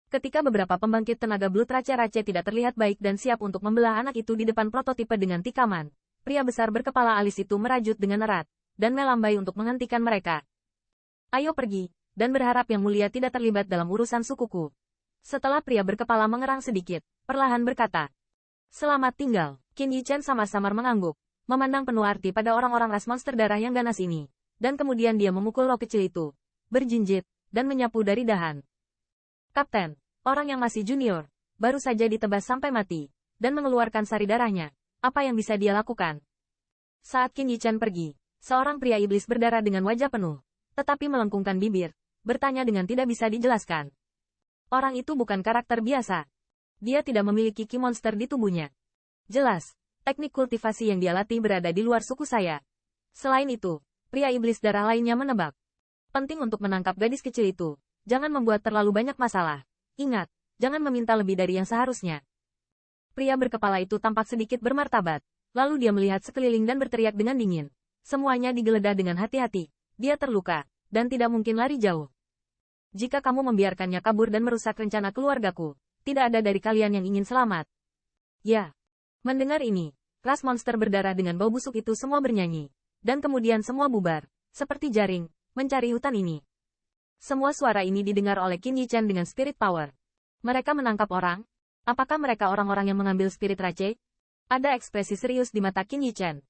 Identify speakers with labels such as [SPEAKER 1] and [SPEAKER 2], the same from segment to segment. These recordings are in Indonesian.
[SPEAKER 1] Ketika beberapa pembangkit tenaga Blood Rache-Rache tidak terlihat baik dan siap untuk membelah anak itu di depan prototipe dengan tikaman, pria besar berkepala alis itu merajut dengan erat, dan melambai untuk menghentikan mereka. Ayo pergi, dan berharap Yang Mulia tidak terlibat dalam urusan sukuku. Setelah pria berkepala mengerang sedikit, perlahan berkata, "Selamat tinggal." Qin Yichen samar-samar mengangguk, memandang penuh arti pada orang-orang ras monster darah yang ganas ini, dan kemudian dia memukul roh kecil itu, berjinjit, dan menyapu dari dahan. "Kapten, orang yang masih junior, baru saja ditebas sampai mati, dan mengeluarkan sari darahnya. Apa yang bisa dia lakukan?" Saat Qin Yichen pergi, seorang pria iblis berdarah dengan wajah penuh, tetapi melengkungkan bibir, bertanya dengan tidak bisa dijelaskan. Orang itu bukan karakter biasa. Dia tidak memiliki ki monster di tubuhnya. Jelas, teknik kultivasi yang dia latih berada di luar suku saya. Selain itu, pria iblis darah lainnya menebak. Penting untuk menangkap gadis kecil itu. Jangan membuat terlalu banyak masalah. Ingat, jangan meminta lebih dari yang seharusnya. Pria berkepala itu tampak sedikit bermartabat. Lalu dia melihat sekeliling dan berteriak dengan dingin. Semuanya digeledah dengan hati-hati. Dia terluka, dan tidak mungkin lari jauh. Jika kamu membiarkannya kabur dan merusak rencana keluargaku, tidak ada dari kalian yang ingin selamat. Ya. Mendengar ini, ras monster berdarah dengan bau busuk itu semua bernyanyi. Dan kemudian semua bubar, seperti jaring, mencari hutan ini. Semua suara ini didengar oleh Qin Yichen dengan spirit power. Mereka menangkap orang? Apakah mereka orang-orang yang mengambil spirit Rache? Ada ekspresi serius di mata Qin Yichen.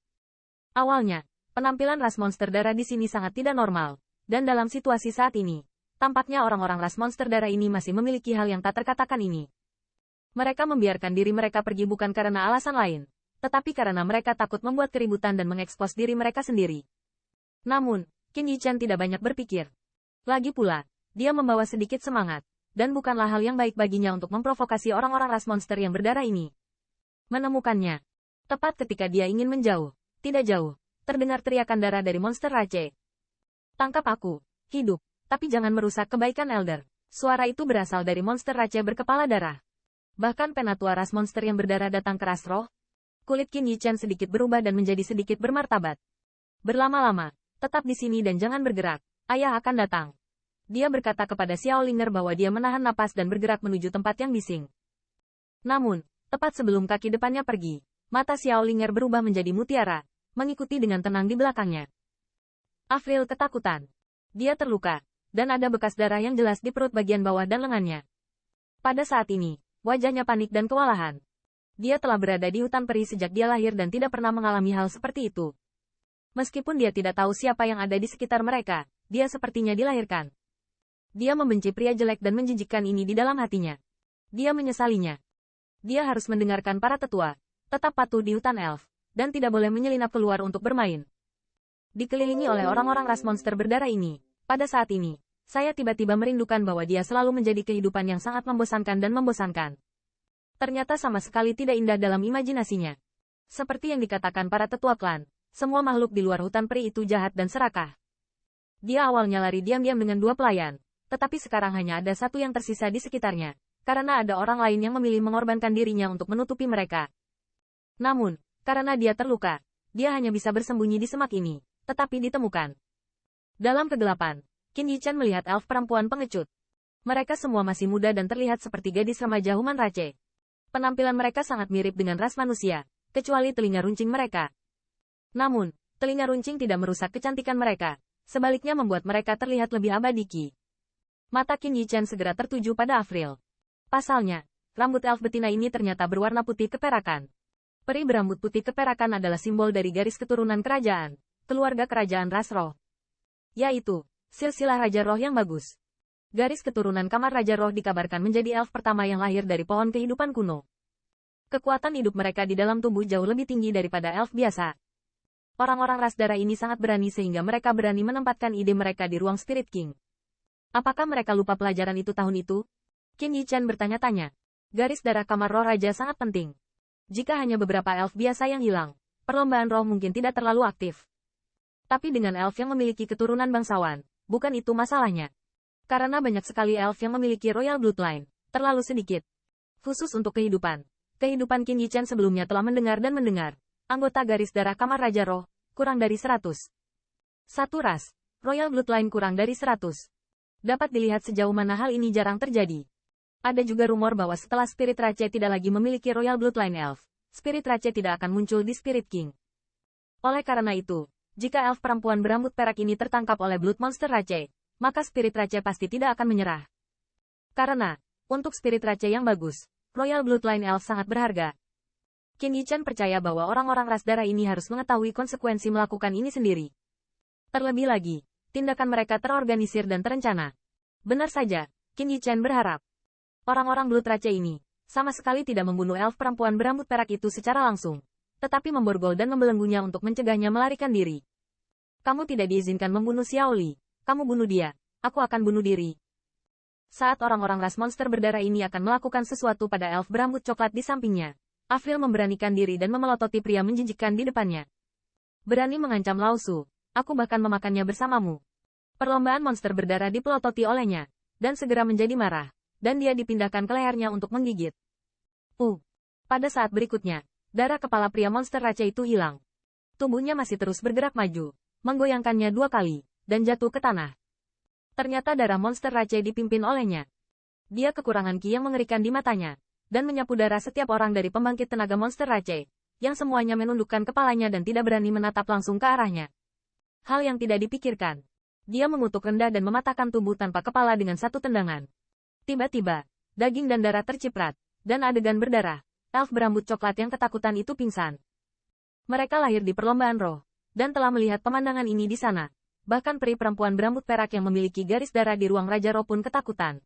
[SPEAKER 1] Awalnya, penampilan ras monster darah di sini sangat tidak normal, dan dalam situasi saat ini, tampaknya orang-orang ras monster darah ini masih memiliki hal yang tak terkatakan ini. Mereka membiarkan diri mereka pergi bukan karena alasan lain, tetapi karena mereka takut membuat keributan dan mengekspos diri mereka sendiri. Namun, Qin Yichen tidak banyak berpikir. Lagi pula, dia membawa sedikit semangat, dan bukanlah hal yang baik baginya untuk memprovokasi orang-orang ras monster yang berdarah ini. Menemukannya. Tepat ketika dia ingin menjauh, tidak jauh, terdengar teriakan darah dari monster Rache. "Tangkap aku, hidup, tapi jangan merusak kebaikan Elder." Suara itu berasal dari monster Rache berkepala darah. Bahkan penatua ras monster yang berdarah datang keras roh. Kulit Qin Yichen sedikit berubah dan menjadi sedikit bermartabat. "Berlama-lama, tetap di sini dan jangan bergerak. Ayah akan datang." Dia berkata kepada Xiao Linger bahwa dia menahan napas dan bergerak menuju tempat yang bising. Namun, tepat sebelum kaki depannya pergi, mata Xiao Linger berubah menjadi mutiara, mengikuti dengan tenang di belakangnya. Avril ketakutan. Dia terluka, dan ada bekas darah yang jelas di perut bagian bawah dan lengannya. Pada saat ini, wajahnya panik dan kewalahan. Dia telah berada di hutan peri sejak dia lahir dan tidak pernah mengalami hal seperti itu. Meskipun dia tidak tahu siapa yang ada di sekitar mereka, dia sepertinya dilahirkan. Dia membenci pria jelek dan menjijikkan ini di dalam hatinya. Dia menyesalinya. Dia harus mendengarkan para tetua, tetap patuh di hutan elf, dan tidak boleh menyelinap keluar untuk bermain. Dikelilingi oleh orang-orang ras monster berdarah ini, pada saat ini, saya tiba-tiba merindukan bahwa dia selalu menjadi kehidupan yang sangat membosankan dan membosankan. Ternyata sama sekali tidak indah dalam imajinasinya. Seperti yang dikatakan para tetua klan, semua makhluk di luar hutan peri itu jahat dan serakah. Dia awalnya lari diam-diam dengan 2 pelayan, tetapi sekarang hanya ada 1 yang tersisa di sekitarnya, karena ada orang lain yang memilih mengorbankan dirinya untuk menutupi mereka. Namun, karena dia terluka, dia hanya bisa bersembunyi di semak ini, tetapi ditemukan. Dalam kegelapan, Qin Yichen melihat elf perempuan pengecut. Mereka semua masih muda dan terlihat seperti gadis remaja Human Rache. Penampilan mereka sangat mirip dengan ras manusia, kecuali telinga runcing mereka. Namun, telinga runcing tidak merusak kecantikan mereka, sebaliknya membuat mereka terlihat lebih abadi. Mata Qin Yichen segera tertuju pada Avril. Pasalnya, rambut elf betina ini ternyata berwarna putih keperakan. Peri berambut putih keperakan adalah simbol dari garis keturunan kerajaan, keluarga kerajaan ras roh. Yaitu, silsilah Raja Roh yang bagus. Garis keturunan Kamar Raja Roh dikabarkan menjadi elf pertama yang lahir dari pohon kehidupan kuno. Kekuatan hidup mereka di dalam tubuh jauh lebih tinggi daripada elf biasa. Orang-orang ras darah ini sangat berani sehingga mereka berani menempatkan ide mereka di ruang Spirit King. Apakah mereka lupa pelajaran itu tahun itu? Qin Yichen bertanya-tanya. Garis darah Kamar Roh Raja sangat penting. Jika hanya beberapa elf biasa yang hilang, perlombaan roh mungkin tidak terlalu aktif. Tapi dengan elf yang memiliki keturunan bangsawan, bukan itu masalahnya. Karena banyak sekali elf yang memiliki royal bloodline, terlalu sedikit. Khusus untuk kehidupan. Kehidupan Qin Yichen sebelumnya telah mendengar dan mendengar. Anggota garis darah Kamar Raja Roh, kurang dari 100. Satu ras, royal bloodline kurang dari 100. Dapat dilihat sejauh mana hal ini jarang terjadi. Ada juga rumor bahwa setelah Spirit Rache tidak lagi memiliki Royal Bloodline Elf, Spirit Rache tidak akan muncul di Spirit King. Oleh karena itu, jika elf perempuan berambut perak ini tertangkap oleh Blood Monster Rache, maka Spirit Rache pasti tidak akan menyerah. Karena, untuk Spirit Rache yang bagus, Royal Bloodline Elf sangat berharga. Qin Yichan percaya bahwa orang-orang ras darah ini harus mengetahui konsekuensi melakukan ini sendiri. Terlebih lagi, tindakan mereka terorganisir dan terencana. Benar saja, Qin Yichan berharap orang-orang Blood Rache ini sama sekali tidak membunuh elf perempuan berambut perak itu secara langsung, tetapi memborgol dan membelenggunya untuk mencegahnya melarikan diri. Kamu tidak diizinkan membunuh Xiao Li, kamu bunuh dia, aku akan bunuh diri. Saat orang-orang ras monster berdarah ini akan melakukan sesuatu pada elf berambut coklat di sampingnya, Avril memberanikan diri dan memelototi pria menjijikkan di depannya. Berani mengancam Lao Su, aku bahkan memakannya bersamamu. Perlombaan monster berdarah dipelototi olehnya, dan segera menjadi marah, dan dia dipindahkan ke lehernya untuk menggigit. Pada saat berikutnya, darah kepala pria monster Rache itu hilang. Tubuhnya masih terus bergerak maju, menggoyangkannya 2 kali, dan jatuh ke tanah. Ternyata darah monster Rache dipimpin olehnya. Dia kekurangan ki yang mengerikan di matanya, dan menyapu darah setiap orang dari pembangkit tenaga monster Rache, yang semuanya menundukkan kepalanya dan tidak berani menatap langsung ke arahnya. Hal yang tidak dipikirkan. Dia mengutuk rendah dan mematahkan tubuh tanpa kepala dengan satu tendangan. Tiba-tiba, daging dan darah terciprat, dan adegan berdarah. Elf berambut coklat yang ketakutan itu pingsan. Mereka lahir di perlombaan roh, dan telah melihat pemandangan ini di sana. Bahkan peri perempuan berambut perak yang memiliki garis darah di ruang Raja Roh pun ketakutan.